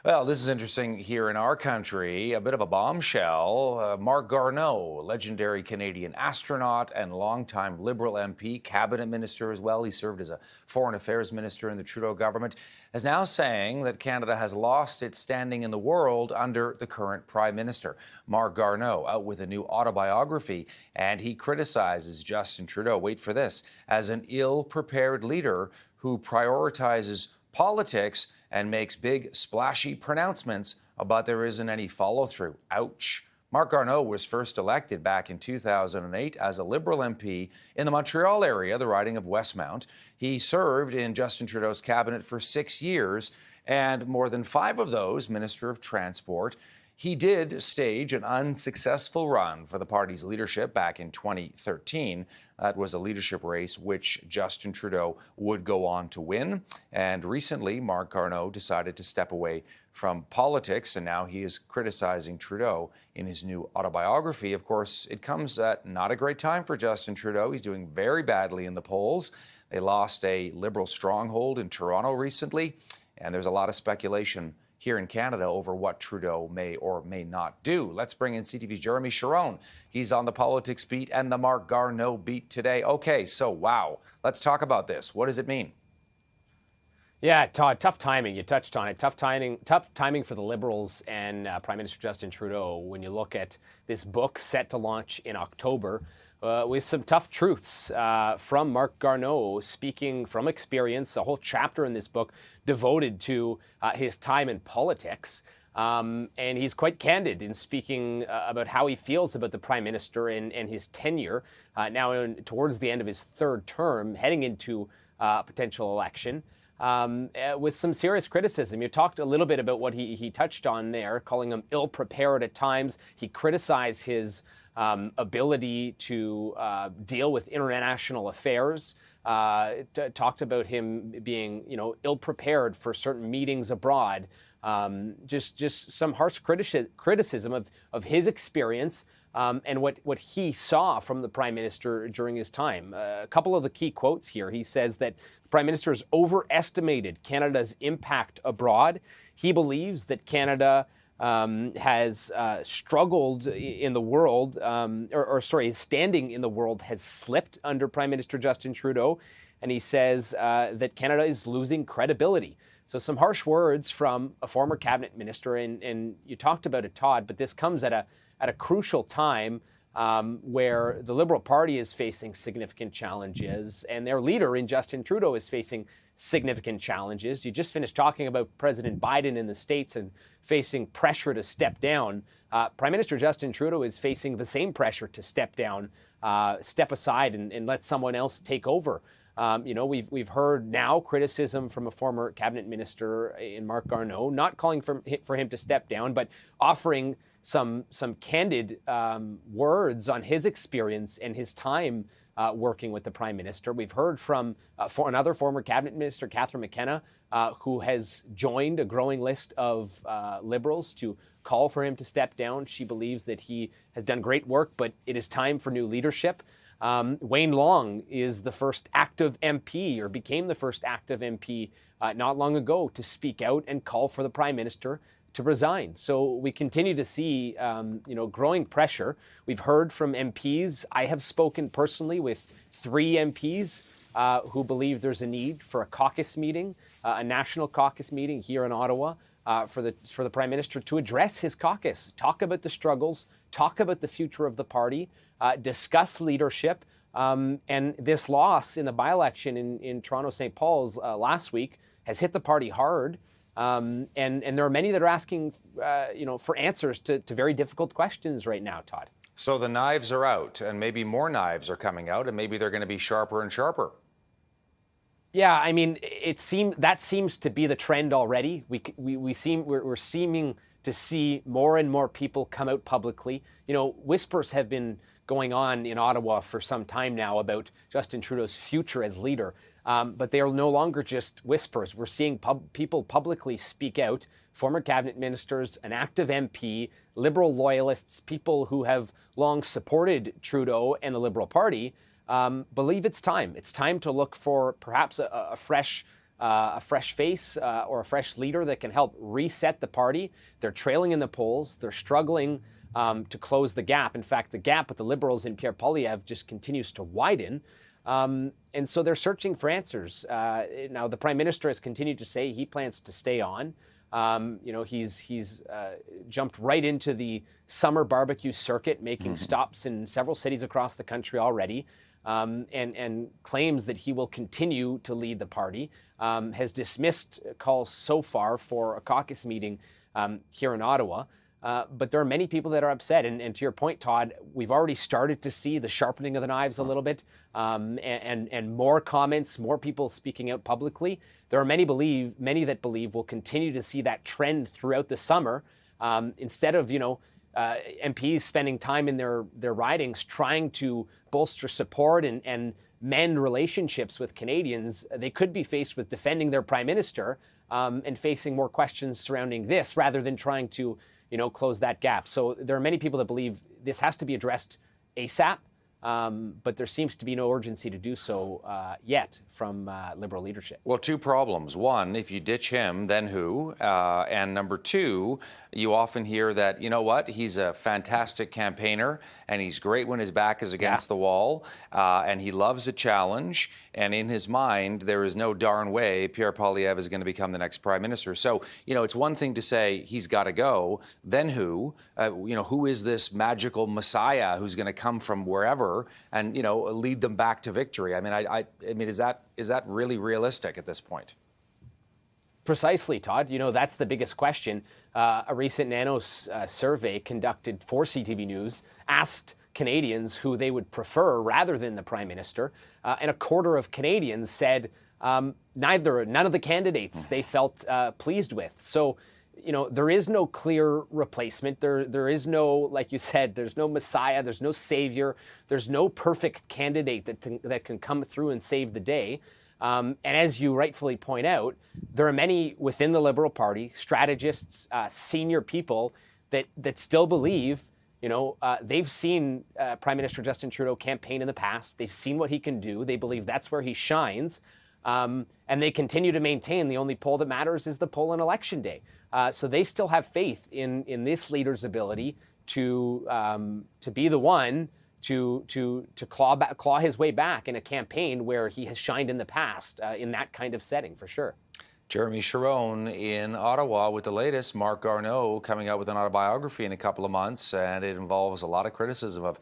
Well, this is interesting here in our country. A bit of a bombshell. Marc Garneau, legendary Canadian astronaut and longtime Liberal MP, cabinet minister as well. He served as a foreign affairs minister in the Trudeau government, is now saying that Canada has lost its standing in the world under the current prime minister. Marc Garneau out with a new autobiography, and he criticizes Justin Trudeau, wait for this, as an ill-prepared leader who prioritizes politics and makes big, splashy pronouncements, but there isn't any follow-through. Ouch. Marc Garneau was first elected back in 2008 as a Liberal MP in the Montreal area, the riding of Westmount. He served in Justin Trudeau's cabinet for 6 years, and more than 5 of those Minister of Transport. He did stage an unsuccessful run for the party's leadership back in 2013. That was a leadership race which Justin Trudeau would go on to win. And recently, Marc Garneau decided to step away from politics, and now he is criticizing Trudeau in his new autobiography. Of course, it comes at not a great time for Justin Trudeau. He's doing very badly in the polls. They lost a Liberal stronghold in Toronto recently, and there's a lot of speculation here in Canada over what Trudeau may or may not do. Let's bring in CTV's Jeremy Sharon. He's on the politics beat and the Marc Garneau beat today. Okay, so wow, let's talk about this. What does it mean? Yeah, Todd, tough timing. You touched on it. Tough timing for the Liberals and Prime Minister Justin Trudeau when you look at this book set to launch in October. With some tough truths from Marc Garneau, speaking from experience, a whole chapter in this book devoted to his time in politics. And he's quite candid in speaking about how he feels about the Prime Minister and his tenure, towards the end of his third term, heading into a potential election. With some serious criticism. You talked a little bit about what he touched on there, calling him ill-prepared at times. He criticized his ability to deal with international affairs. Talked about him being, ill-prepared for certain meetings abroad. Just some harsh criticism of his experience and what he saw from the Prime Minister during his time. A couple of the key quotes here. He says that the Prime Minister has overestimated Canada's impact abroad. He believes that Canada has struggled in the world, his standing in the world has slipped under Prime Minister Justin Trudeau. And he says that Canada is losing credibility. So some harsh words from a former cabinet minister. And you talked about it, Todd, but this comes at a crucial time where the Liberal Party is facing significant challenges and their leader in Justin Trudeau is facing significant challenges. You just finished talking about President Biden in the States and facing pressure to step down. Prime Minister Justin Trudeau is facing the same pressure to step down, step aside and let someone else take over. We've heard now criticism from a former cabinet minister in Marc Garneau, not calling for him to step down, but offering some candid words on his experience and his time working with the Prime Minister. We've heard from another former cabinet minister, Catherine McKenna, who has joined a growing list of Liberals to call for him to step down. She believes that he has done great work, but it is time for new leadership. Wayne Long is the first active MP, or became the first active MP not long ago, to speak out and call for the Prime Minister to resign. So we continue to see, growing pressure. We've heard from MPs. I have spoken personally with 3 MPs who believe there's a need for a caucus meeting, a national caucus meeting here in Ottawa for the Prime Minister to address his caucus, talk about the struggles, talk about the future of the party, discuss leadership. And this loss in the by-election in Toronto St. Paul's last week has hit the party hard. And there are many that are asking, for answers to very difficult questions right now, Todd. So the knives are out, and maybe more knives are coming out, and maybe they're going to be sharper and sharper. Yeah, I mean, that seems to be the trend already. We're seeming to see more and more people come out publicly. Whispers have been going on in Ottawa for some time now about Justin Trudeau's future as leader. But they are no longer just whispers. We're seeing people publicly speak out, former cabinet ministers, an active MP, Liberal loyalists, people who have long supported Trudeau and the Liberal Party, believe it's time. It's time to look for perhaps a fresh a fresh face or a fresh leader that can help reset the party. They're trailing in the polls. They're struggling to close the gap. In fact, the gap with the Liberals in Pierre Poilievre just continues to widen. And so they're searching for answers. Now, the Prime Minister has continued to say he plans to stay on. He's jumped right into the summer barbecue circuit, making stops in several cities across the country already, and claims that he will continue to lead the party. Has dismissed calls so far for a caucus meeting here in Ottawa. But there are many people that are upset. And to your point, Todd, we've already started to see the sharpening of the knives a little bit, and more comments, more people speaking out publicly. There are many that believe we'll continue to see that trend throughout the summer. Instead of, MPs spending time in their ridings trying to bolster support and mend relationships with Canadians, they could be faced with defending their Prime Minister and facing more questions surrounding this rather than trying to close that gap. So there are many people that believe this has to be addressed ASAP, but there seems to be no urgency to do so yet from Liberal leadership. Well, two problems. One, if you ditch him, then who? And number two, you often hear that, he's a fantastic campaigner and he's great when his back is against the wall and he loves a challenge. And in his mind, there is no darn way Pierre Poilievre is going to become the next prime minister. So, it's one thing to say he's got to go. Then who? Who is this magical messiah who's going to come from wherever and, lead them back to victory? I mean, is that really realistic at this point? Precisely, Todd. That's the biggest question. A recent Nanos survey conducted for CTV News asked Canadians who they would prefer rather than the Prime Minister, and a quarter of Canadians said none of the candidates they felt pleased with. So, there is no clear replacement. There is no, like you said, there's no messiah, there's no savior, there's no perfect candidate that can come through and save the day. And as you rightfully point out, there are many within the Liberal Party, strategists, senior people that still believe, they've seen Prime Minister Justin Trudeau campaign in the past. They've seen what he can do. They believe that's where he shines. And they continue to maintain the only poll that matters is the poll on Election Day. So they still have faith in this leader's ability to be the one to claw his way back in a campaign where he has shined in the past in that kind of setting, for sure. Jeremy Sharon in Ottawa with the latest. Marc Garneau coming out with an autobiography in a couple of months, and it involves a lot of criticism of